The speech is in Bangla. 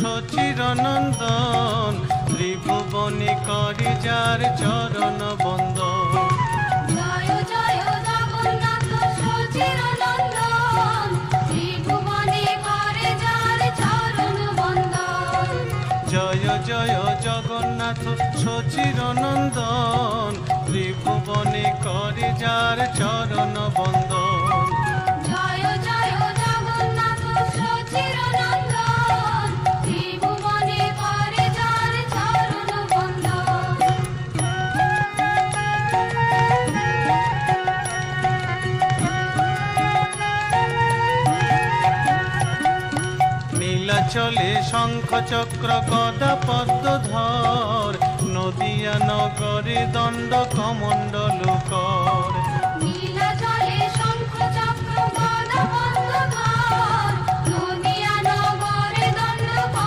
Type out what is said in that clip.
সচিরনন্দন ত্রিভুবনে করে যার চরণ বন্দন। জয় জয় জগন্নাথ সচিরনন্দন ত্রিভুবনে করে যার চরণ বন্দন। জয় জয় জগন্নাথ সচিরনন্দন ত্রিভুবনে করে যার চরণ বন্দন। জয় জয় জগন্নাথ সচিরনন্দন ত্রিভুবনে করে যার চরণ বন্দন। নীলাচলে শঙ্খ চক্র গদা পদ্মধর, নদিয়া নগরে দণ্ড কমণ্ডল কর।